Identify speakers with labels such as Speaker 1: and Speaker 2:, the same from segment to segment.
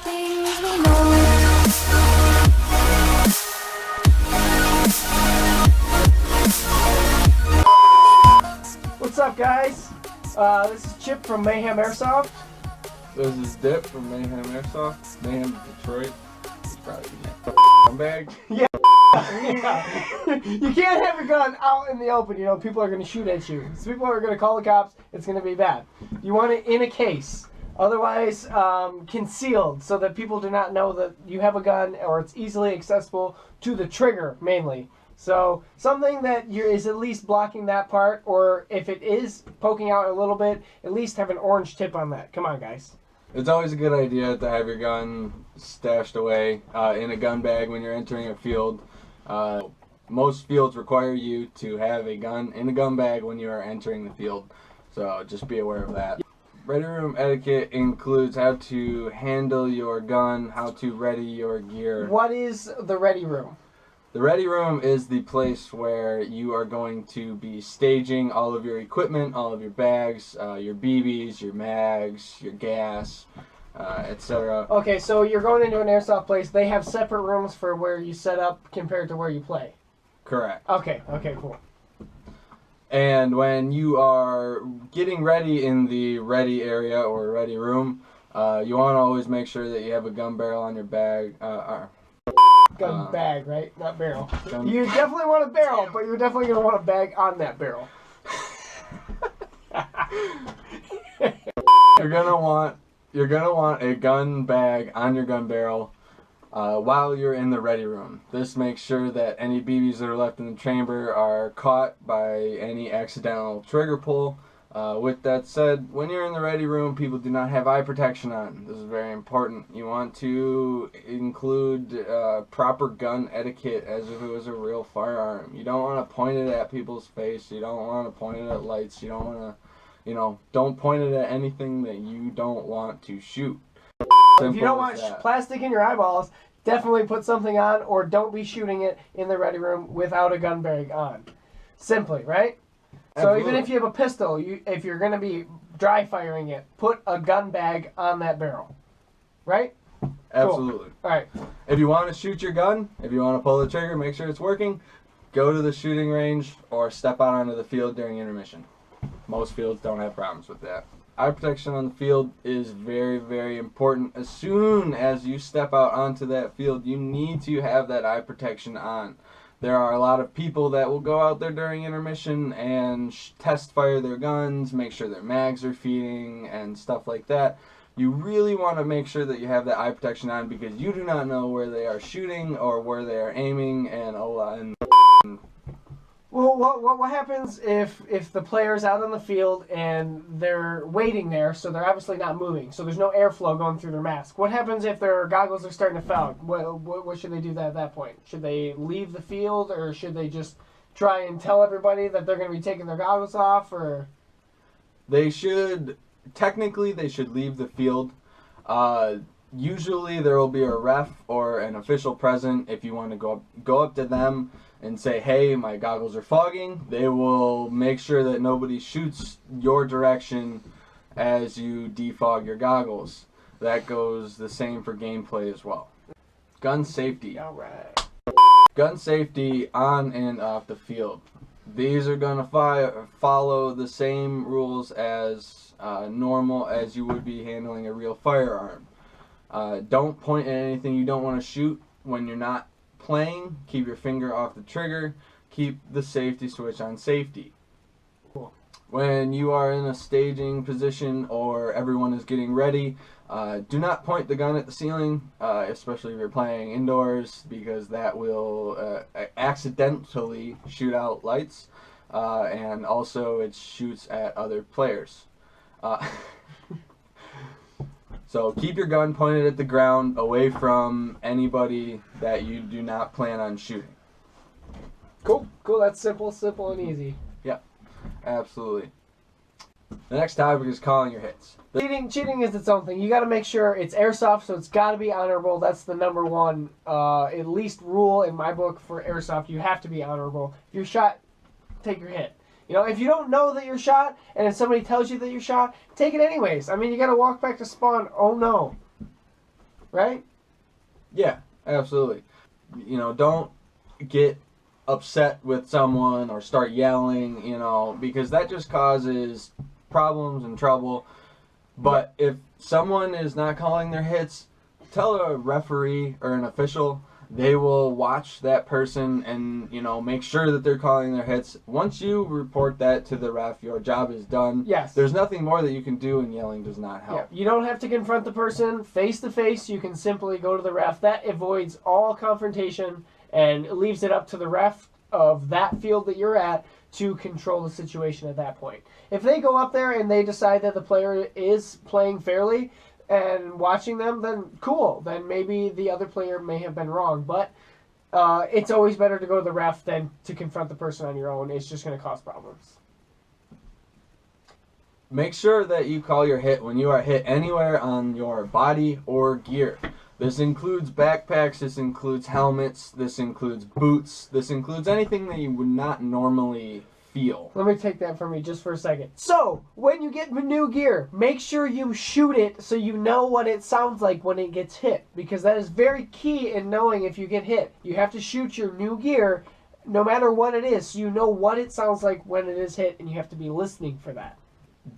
Speaker 1: things we know.
Speaker 2: What's up, guys? This is Chip from Mayhem Airsoft.
Speaker 3: This is Dip from Mayhem Airsoft. Mayhem Detroit. It's probably a bag.
Speaker 2: Yeah. You can't have your gun out in the open. You know, people are going to shoot at you. So people are going to call the cops. It's going to be bad. You want it in a case. Otherwise, concealed so that people do not know that you have a gun, or it's easily accessible to the trigger, mainly. So something that is at least blocking that part, or if it is poking out a little bit, at least have an orange tip on that. Come on, guys.
Speaker 3: It's always a good idea to have your gun stashed away in a gun bag when you're entering a field. Most fields require you to have a gun in a gun bag when you are entering the field, so just be aware of that. Ready room etiquette includes how to handle your gun, how to ready your gear.
Speaker 2: What is the ready room?
Speaker 3: The ready room is the place where you are going to be staging all of your equipment, all of your bags, your BBs, your mags, your gas, etc.
Speaker 2: Okay, so you're going into an airsoft place. They have separate rooms for where you set up compared to where you play.
Speaker 3: Correct.
Speaker 2: Okay, cool.
Speaker 3: And when you are getting ready in the ready area or ready room, you want to always make sure that you have a gun barrel on your bag.
Speaker 2: Gun bag, right? Not barrel. You definitely want a barrel, but you're definitely going to want a bag on that barrel.
Speaker 3: You're gonna want a gun bag on your gun barrel while you're in the ready room. This makes sure that any BBs that are left in the chamber are caught by any accidental trigger pull. With that said, when you're in the ready room, people do not have eye protection on. This is very important. You want to include proper gun etiquette as if it was a real firearm. You don't want to point it at people's face. You don't want to point it at lights. You don't want to, don't point it at anything that you don't want to shoot.
Speaker 2: If you don't want plastic in your eyeballs, definitely put something on, or don't be shooting it in the ready room without a gun bag on. Simply, right?
Speaker 3: Absolutely.
Speaker 2: So even if you have a pistol, if you're going to be dry firing it, put a gun bag on that barrel. Right?
Speaker 3: Absolutely.
Speaker 2: Cool. All right.
Speaker 3: If you want to shoot your gun, if you want to pull the trigger, make sure it's working, go to the shooting range or step out onto the field during intermission. Most fields don't have problems with that. Eye protection on the field is very, very important. As soon as you step out onto that field, you need to have that eye protection on. There are a lot of people that will go out there during intermission and test fire their guns, make sure their mags are feeding and stuff like that. You really want to make sure that you have that eye protection on, because you do not know where they are shooting or where they are aiming
Speaker 2: Well, what happens if the player's out on the field and they're waiting there, so they're obviously not moving, so there's no airflow going through their mask? What happens if their goggles are starting to foul? What should they do at that point? Should they leave the field, or should they just try and tell everybody that they're going to be taking their goggles off? Or
Speaker 3: technically they should leave the field. Usually there will be a ref or an official present. If you want to go up to them and say, hey, my goggles are fogging, they will make sure that nobody shoots your direction as you defog your goggles. That goes the same for gameplay as well. Gun safety.
Speaker 2: All right.
Speaker 3: Gun safety on and off the field. These are going to follow the same rules as normal as you would be handling a real firearm. Don't point at anything you don't want to shoot when you're not playing. Keep your finger off the trigger. Keep the safety switch on safety.
Speaker 2: Cool.
Speaker 3: When you are in a staging position or everyone is getting ready, do not point the gun at the ceiling, especially if you're playing indoors, because that will accidentally shoot out lights, and also it shoots at other players. So keep your gun pointed at the ground, away from anybody that you do not plan on shooting.
Speaker 2: Cool. That's simple and easy.
Speaker 3: Yeah, absolutely. The next topic is calling your hits.
Speaker 2: Cheating is its own thing. You got to make sure it's airsoft, so it's got to be honorable. That's the number one, at least rule in my book for airsoft. You have to be honorable. If you're shot, take your hit. You know, if you don't know that you're shot, and if somebody tells you that you're shot, take it anyways. I mean, you got to walk back to spawn. Oh no. right?
Speaker 3: Yeah, absolutely. You know, don't get upset with someone or start yelling, you know, because that just causes problems and trouble. But if someone is not calling their hits, tell a referee or an official. They will watch that person and, you know, make sure that they're calling their hits. Once you report that to the ref, your job is done.
Speaker 2: Yes.
Speaker 3: There's nothing more that you can do, and yelling does not help.
Speaker 2: Yeah. You don't have to confront the person face to face. You can simply go to the ref. That avoids all confrontation and leaves it up to the ref of that field that you're at to control the situation at that point. If they go up there and they decide that the player is playing fairly and watching them, then cool. Then maybe the other player may have been wrong. But it's always better to go to the ref than to confront the person on your own. It's just going to cause problems.
Speaker 3: Make sure that you call your hit when you are hit anywhere on your body or gear. This includes backpacks, this includes helmets, this includes boots, this includes anything that you would not normally feel.
Speaker 2: Let me take that from you just for a second. So, when you get new gear, make sure you shoot it so you know what it sounds like when it gets hit. Because that is very key in knowing if you get hit. You have to shoot your new gear no matter what it is, so you know what it sounds like when it is hit, and you have to be listening for that.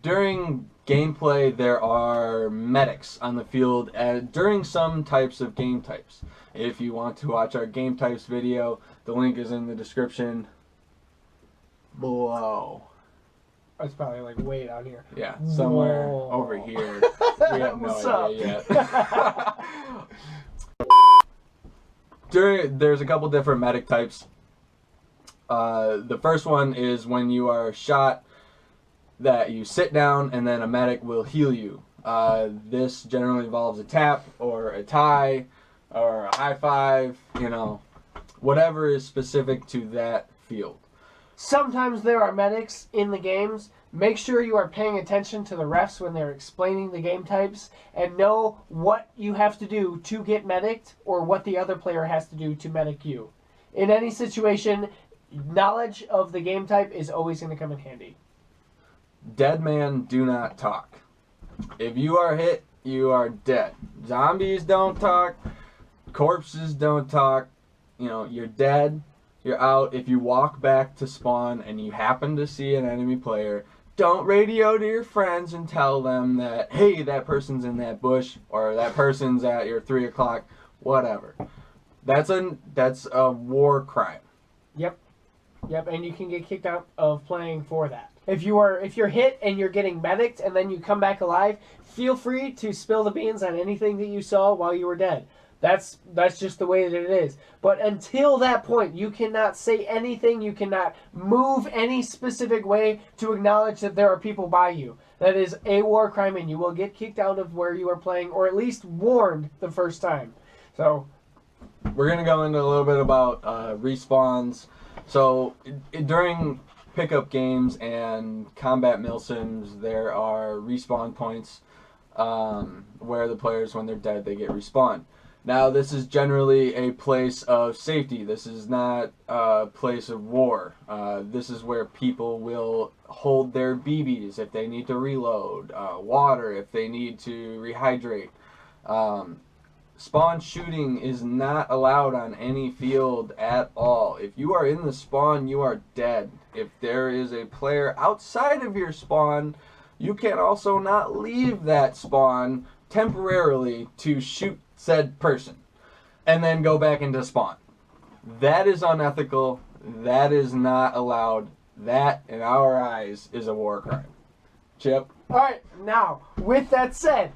Speaker 3: During gameplay, there are medics on the field during some types of game types. If you want to watch our game types video, the link is in the description below.
Speaker 2: It's probably like way down here.
Speaker 3: Yeah, somewhere over here. We have no idea yet. There's a couple different medic types. The first one is when you are shot, that you sit down and then a medic will heal you. This generally involves a tap or a tie or a high five, you know, whatever is specific to that field.
Speaker 2: Sometimes there are medics in the games. Make sure you are paying attention to the refs when they're explaining the game types and know what you have to do to get medicked or what the other player has to do to medic you. In any situation, knowledge of the game type is always going to come in handy.
Speaker 3: Dead men do not talk. If you are hit, you are dead. Zombies don't talk. Corpses don't talk. You know, you're dead. You're out. If you walk back to spawn and you happen to see an enemy player, don't radio to your friends and tell them that, hey, that person's in that bush or that person's at your 3 o'clock, whatever. That's a war crime.
Speaker 2: Yep, and you can get kicked out of playing for that. If you're hit and you're getting medicked and then you come back alive, feel free to spill the beans on anything that you saw while you were dead. That's just the way that it is. But until that point, you cannot say anything. You cannot move any specific way to acknowledge that there are people by you. That is a war crime, and you will get kicked out of where you are playing, or at least warned the first time. So,
Speaker 3: we're gonna go into a little bit about respawns. So during pickup games and combat milsims, there are respawn points where the players, when they're dead, they get respawned. Now, this is generally a place of safety. This is not a place of war. This is where people will hold their BBs if they need to reload, water if they need to rehydrate. Spawn shooting is not allowed on any field at all. If you are in the spawn, you are dead. If there is a player outside of your spawn, you can also not leave that spawn temporarily to shoot said person and then go back into spawn. That is unethical. That is not allowed. That, in our eyes, is a war crime. Chip?
Speaker 2: Alright, now, with that said,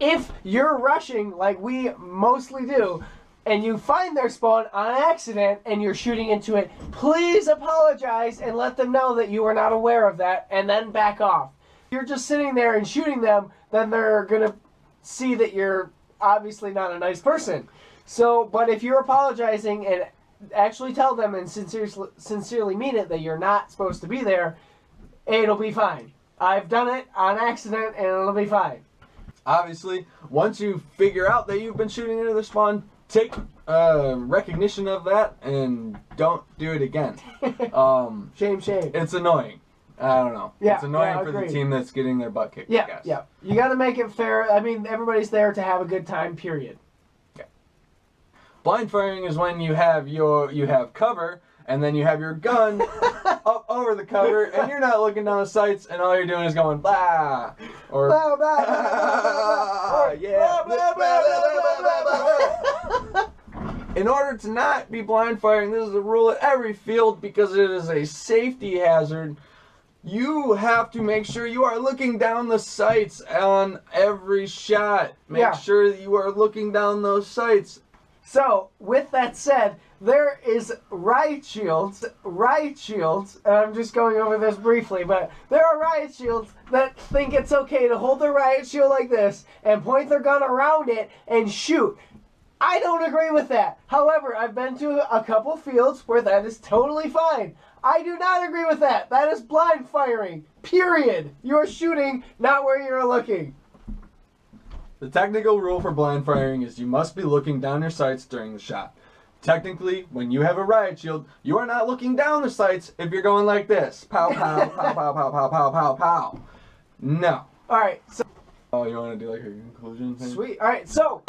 Speaker 2: if you're rushing like we mostly do, and you find their spawn on accident and you're shooting into it, please apologize and let them know that you are not aware of that, and then back off. If you're just sitting there and shooting them, then they're going to see that you're obviously not a nice person. So, but if you're apologizing and actually tell them and sincerely mean it that you're not supposed to be there, it'll be fine. I've done it on accident and it'll be fine.
Speaker 3: Obviously, once you figure out that you've been shooting into the spawn, take recognition of that and don't do it again.
Speaker 2: Shame.
Speaker 3: It's annoying. I don't know.
Speaker 2: Yeah,
Speaker 3: it's annoying for
Speaker 2: agreed.
Speaker 3: the team that's getting their butt kicked.
Speaker 2: Yeah. You got to make it fair. I mean, everybody's there to have a good time, period.
Speaker 3: Blind firing is when you have cover, and then you have your gun up over the cover, and you're not looking down the sights, and all you're doing is going blah, or
Speaker 2: Blah, blah, blah, blah,
Speaker 3: yeah.
Speaker 2: blah, blah, blah, blah, blah.
Speaker 3: In order to not be blind firing, this is a rule at every field because it is a safety hazard. You have to make sure you are looking down the sights on every shot. Make sure that you are looking down those sights.
Speaker 2: So, with that said, there is riot shields, and I'm just going over this briefly, but there are riot shields that think it's okay to hold their riot shield like this and point their gun around it and shoot. I don't agree with that. However, I've been to a couple fields where that is totally fine. I do not agree with that. That is blind firing. Period. You're shooting not where you're looking.
Speaker 3: The technical rule for blind firing is you must be looking down your sights during the shot. Technically, when you have a riot shield, you are not looking down the sights if you're going like this. Pow, pow, pow, pow, pow, pow, pow, pow, pow. No.
Speaker 2: Alright, so...
Speaker 3: Oh, you want to do like a conclusion thing?
Speaker 2: Sweet. Alright, so...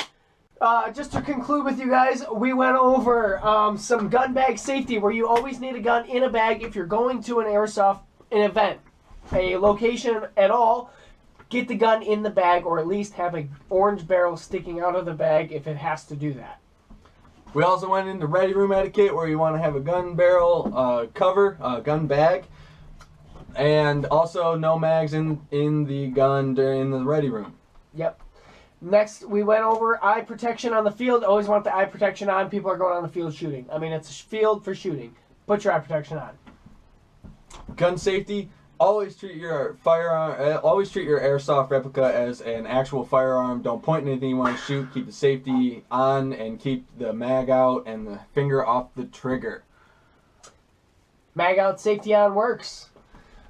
Speaker 2: just to conclude with you guys, we went over some gun bag safety where you always need a gun in a bag if you're going to an airsoft event, a location at all. Get the gun in the bag or at least have an orange barrel sticking out of the bag if it has to do that.
Speaker 3: We also went into ready room etiquette where you want to have a gun barrel cover, gun bag, and also no mags in the gun during the ready room.
Speaker 2: Yep. Next, we went over eye protection on the field. Always want the eye protection on. People are going on the field shooting. I mean, it's a field for shooting. Put your eye protection on.
Speaker 3: Gun safety. Always treat your firearm. Always treat your airsoft replica as an actual firearm. Don't point anything you want to shoot. Keep the safety on and keep the mag out and the finger off the trigger.
Speaker 2: Mag out, safety on works.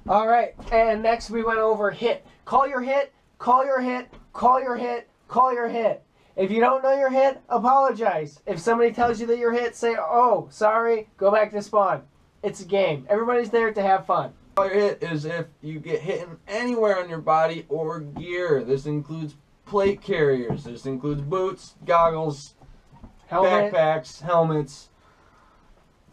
Speaker 2: All right, and next we went over hit. Call your hit. Call your hit. Call your hit. Call your hit. If you don't know your hit, apologize. If somebody tells you that you're hit, say, oh, sorry, go back to spawn. It's a game. Everybody's there to have fun.
Speaker 3: Call your hit is if you get hit anywhere on your body or gear. This includes plate carriers. This includes boots, goggles,
Speaker 2: Helmet,
Speaker 3: backpacks, helmets.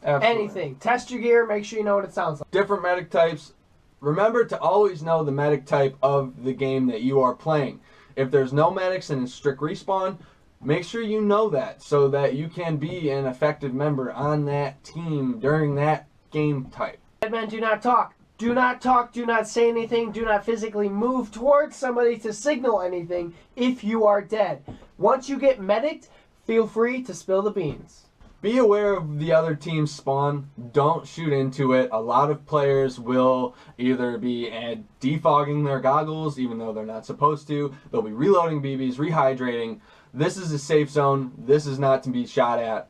Speaker 3: Absolutely.
Speaker 2: anything. Test your gear. Make sure you know what it sounds like.
Speaker 3: Different medic types. Remember to always know the medic type of the game that you are playing. If there's no medics and it's strict respawn, make sure you know that so that you can be an effective member on that team during that game type.
Speaker 2: Dead men do not talk. Do not talk. Do not say anything. Do not physically move towards somebody to signal anything if you are dead. Once you get medicked, feel free to spill the beans.
Speaker 3: Be aware of the other team's spawn. Don't shoot into it. A lot of players will either be defogging their goggles, even though they're not supposed to. They'll be reloading BBs, rehydrating. This is a safe zone. This is not to be shot at.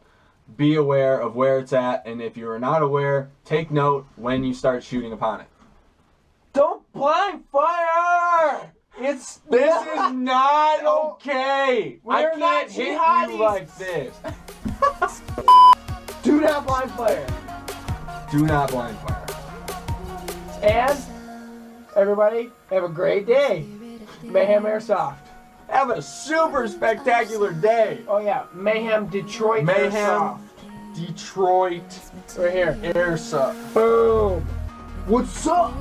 Speaker 3: Be aware of where it's at, and if you are not aware, take note when you start shooting upon it.
Speaker 2: Don't blind fire!
Speaker 3: This is not okay. I
Speaker 2: We're
Speaker 3: can't
Speaker 2: not
Speaker 3: hit
Speaker 2: jihadis.
Speaker 3: you like this.
Speaker 2: Do not blind fire.
Speaker 3: Do not blind fire.
Speaker 2: And everybody, have a great day. Mayhem Airsoft.
Speaker 3: Have a super spectacular day.
Speaker 2: Oh yeah, Mayhem Detroit
Speaker 3: Mayhem
Speaker 2: Airsoft.
Speaker 3: Detroit
Speaker 2: Right here.
Speaker 3: Airsoft.
Speaker 2: Boom. What's up?